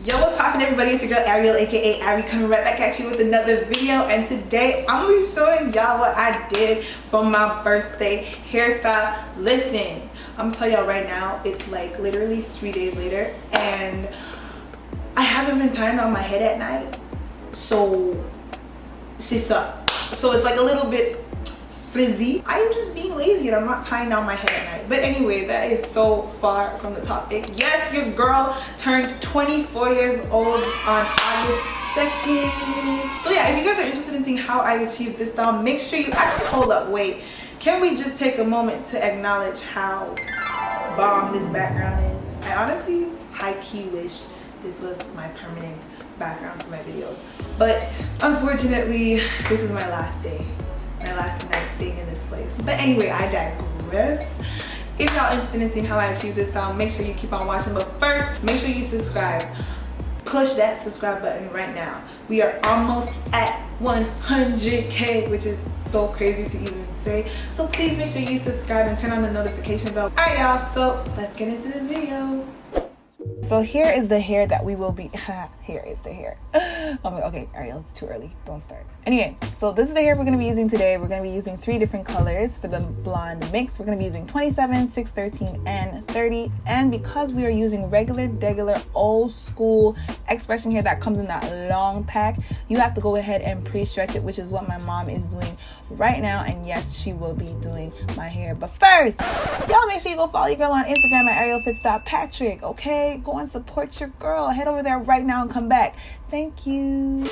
Yo, what's poppin', everybody? It's your girl Ariel, aka Ari, coming right back at you with another video. And today I'm gonna be showing y'all what I did for my birthday hairstyle. Listen, I'm gonna tell y'all right now, it's like literally 3 days later and I haven't been tying on my head at night, so it's up. So it's like a little bit frizzy. I'm just being lazy and I'm not tying down my head at night. But anyway, that is so far from the topic. Yes, your girl turned 24 years old on August 2nd. So yeah, if you guys are interested in seeing how I achieved this style, make sure you actually hold up, wait. Can we just take a moment to acknowledge how bomb this background is? I honestly high-key wish this was my permanent background for my videos. But unfortunately, this is my last day. My last night staying in this place. But anyway, I digress. If y'all interested in seeing how I achieve this style, make sure you keep on watching. But first, make sure you subscribe. Push that subscribe button right now. We are almost at 100K, which is so crazy to even say. So please make sure you subscribe and turn on the notification bell. Alright y'all, so let's get into this video. So here is the hair that we will be, here is the hair. Oh my, okay, Ariel, it's too early, don't start. Anyway, so this is the hair we're gonna be using today. We're gonna be using 3 different colors for the blonde mix. We're gonna be using 27, 613, and 30. And because we are using regular, old school Xpression hair that comes in that long pack, you have to go ahead and pre-stretch it, which is what my mom is doing right now. And yes, she will be doing my hair. But first, y'all make sure you go follow your girl on Instagram at arielfitzpatrickinfo, okay? Go and support your girl. Head over there right now and come back. Thank you.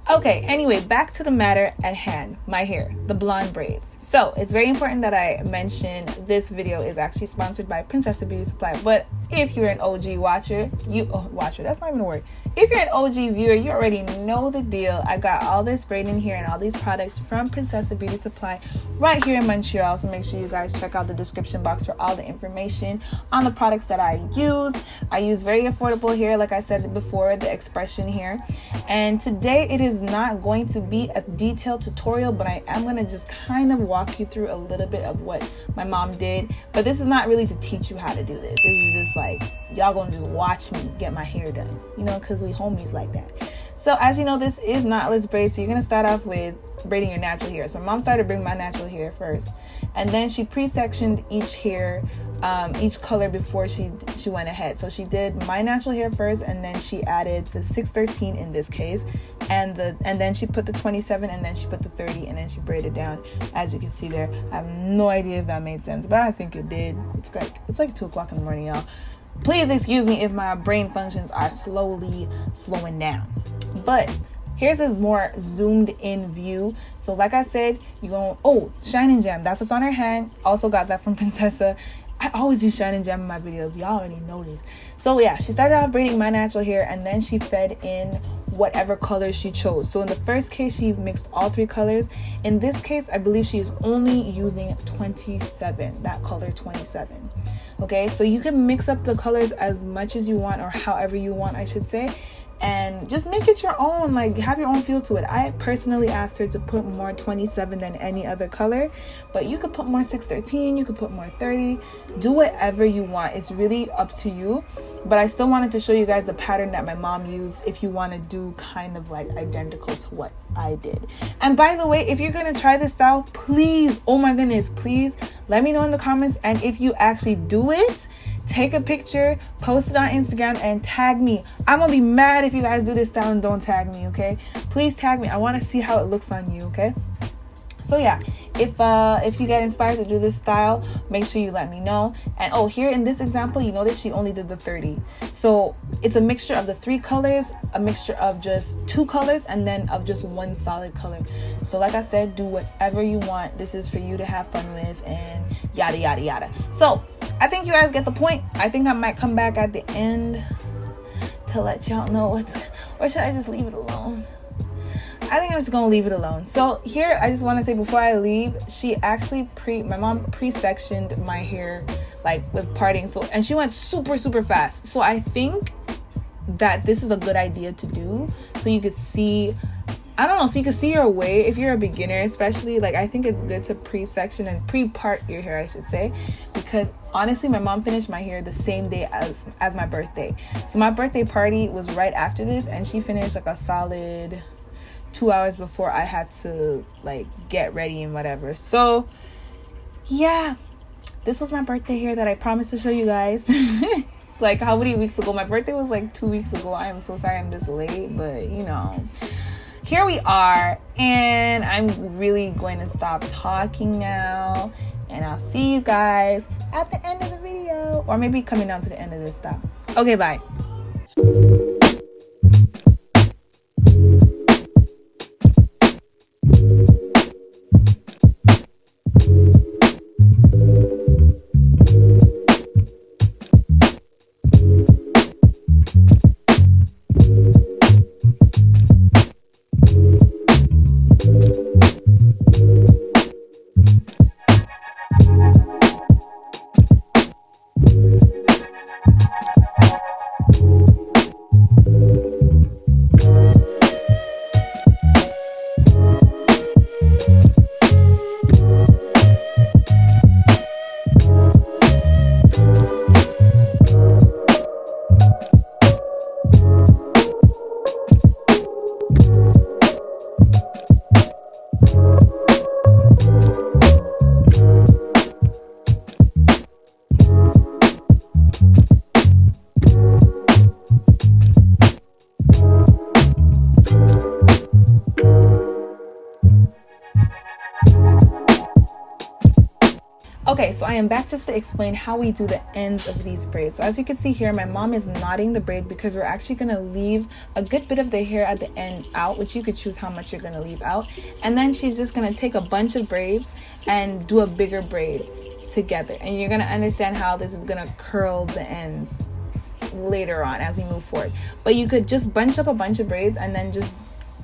Okay, anyway, back to the matter at hand. My hair, the blonde braids. So it's very important that I mention this video is actually sponsored by Princessa Beauty Supply. But if you're an OG watcher, that's not even a word. If you're an OG viewer, you already know the deal. I got all this braiding hair and all these products from Princessa Beauty Supply right here in Montreal. So make sure you guys check out the description box for all the information on the products that I use. I use very affordable hair, like I said before, the Xpression hair. And today it is not going to be a detailed tutorial, but I am going to just kind of walk you through a little bit of what my mom did. But this is not really to teach you how to do this. This is just like, y'all gonna just watch me get my hair done, you know, because we homies like that. So as you know, this is knotless braids, so you're gonna start off with braiding your natural hair. So my mom started braiding my natural hair first, and then she pre-sectioned each hair, each color before she went ahead. So she did my natural hair first, and then she added the 613 in this case, and then she put the 27, and then she put the 30, and then she braided down, as you can see there. I have no idea if that made sense, but I think it did. It's like 2 o'clock in the morning, y'all. Please excuse me if my brain functions are slowing down. But here's a more zoomed in view. So like I said, you're going, oh, Shine and Gem. That's what's on her hand. Also got that from Princessa. I always use Shine and Gem in my videos. Y'all already know this. So yeah, she started off braiding my natural hair, and then she fed in whatever colors she chose. So in the first case, she mixed all 3 colors. In this case, I believe she is only using 27, that color 27. Okay, so you can mix up the colors as much as you want, or however you want, I should say, and just make it your own, like have your own feel to it. I personally asked her to put more 27 than any other color, but you could put more 613, you could put more 30, do whatever you want. It's really up to you. But I still wanted to show you guys the pattern that my mom used if you want to do kind of like identical to what I did. And by the way, if you're going to try this style, please, oh my goodness, please let me know in the comments. And if you actually do it, take a picture, post it on Instagram, and tag me. I'm gonna be mad if you guys do this style and don't tag me, okay? Please tag me. I want to see how it looks on you, okay? So So yeah, if you get inspired to do this style, make sure you let me know. And oh, here in this example, you notice she only did the 30. So it's a mixture of the 3 colors, a mixture of just 2 colors, and then of just 1 solid color. So like I said, do whatever you want. This is for you to have fun with, and yada yada yada. So I think you guys get the point. I think I might come back at the end to let y'all know what's, or should I just leave it alone? I think I'm just gonna leave it alone. So here, I just want to say before I leave, she actually my mom pre-sectioned my hair like with parting. So, and she went super fast. So I think that this is a good idea to do, so you could see, I don't know, so you can see your way if you're a beginner, especially. Like, I think it's good to pre-section and pre-part your hair, I should say, because honestly, my mom finished my hair the same day as my birthday. So my birthday party was right after this, and she finished like a solid 2 hours before I had to like get ready and whatever. So yeah, this was my birthday hair that I promised to show you guys. Like, how many weeks ago? My birthday was like 2 weeks ago. I am so sorry I'm this late, but you know, here we are, and I'm really going to stop talking now, and I'll see you guys at the end of the video, or maybe coming down to the end of this stuff. Okay, bye. Okay, so I am back just to explain how we do the ends of these braids. So as you can see here, my mom is knotting the braid because we're actually going to leave a good bit of the hair at the end out, which you could choose how much you're going to leave out. And then she's just going to take a bunch of braids and do a bigger braid together. And you're going to understand how this is going to curl the ends later on as we move forward. But you could just bunch up a bunch of braids and then just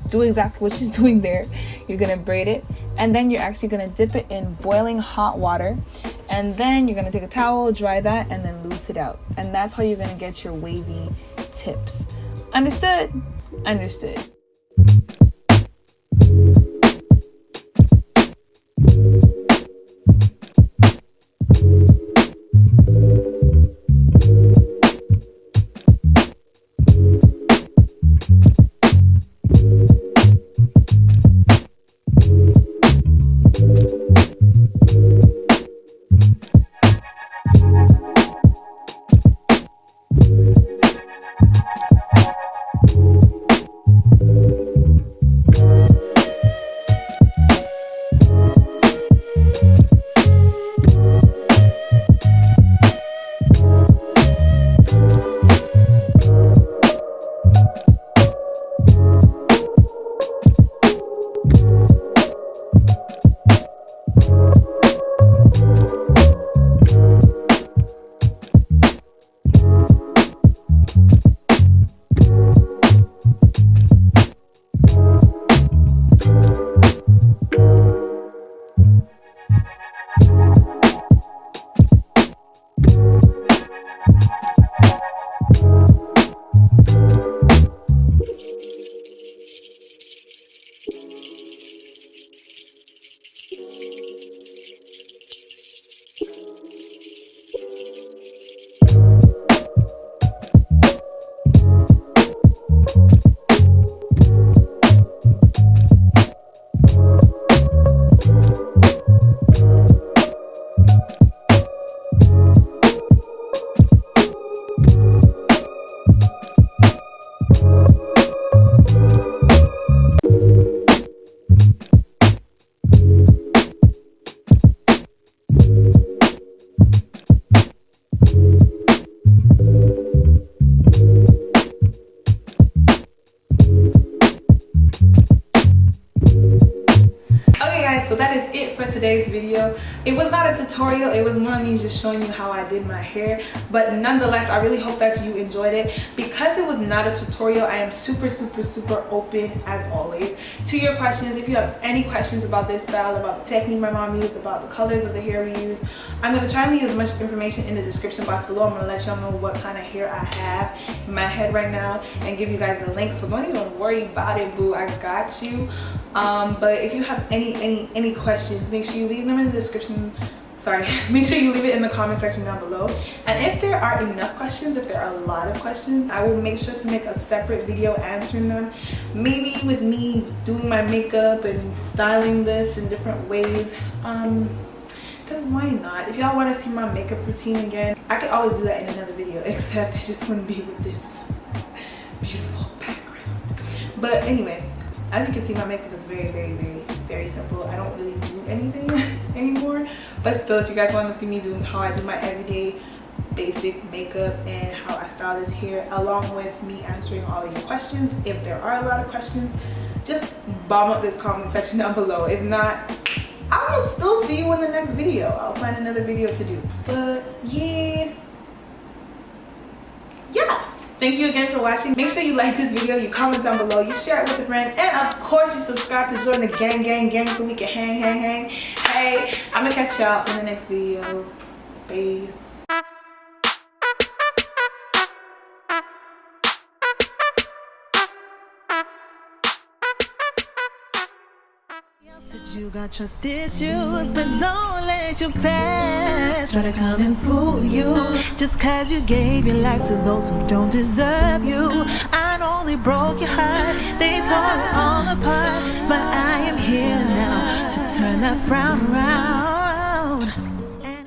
do exactly what she's doing there. You're gonna braid it, and then you're actually gonna dip it in boiling hot water, and then you're gonna take a towel, dry that, and then loose it out. And that's how you're gonna get your wavy tips. Understood? Understood. today's video. It was not a tutorial, it was more of me just showing you how I did my hair, but nonetheless I really hope that you enjoyed it. Because it was not a tutorial, I am super open as always to your questions. If you have any questions about this style, about the technique my mom used, about the colors of the hair we use, I'm going to try and leave as much information in the description box below. I'm going to let y'all know what kind of hair I have in my head right now and give you guys the link, so don't even worry about it, boo. I got you. But if you have any questions, make sure you leave them in the description. Sorry, make sure you leave it in the comment section down below. And if there are enough questions, if there are a lot of questions, I will make sure to make a separate video answering them. Maybe with me doing my makeup and styling this in different ways. Because why not? If y'all want to see my makeup routine again, I could always do that in another video, except it just wouldn't be with this beautiful background. But anyway, as you can see, my makeup is very simple. I don't really do anything anymore, but still, if you guys want to see me do how I do my everyday basic makeup and how I style this hair, along with me answering all of your questions, if there are a lot of questions, just bomb up this comment section down below. If not, I will still see you in the next video. I'll find another video to do. But yeah. Thank you again for watching. Make sure you like this video, you comment down below, you share it with a friend, and of course you subscribe to join the gang so we can hang. Hey, I'm gonna catch y'all in the next video. Peace. You got trust issues, but don't let your past try to come and fool you. Just cause you gave your life to those who don't deserve you. I know they broke your heart, they tore it all apart, but I am here now to turn that frown around.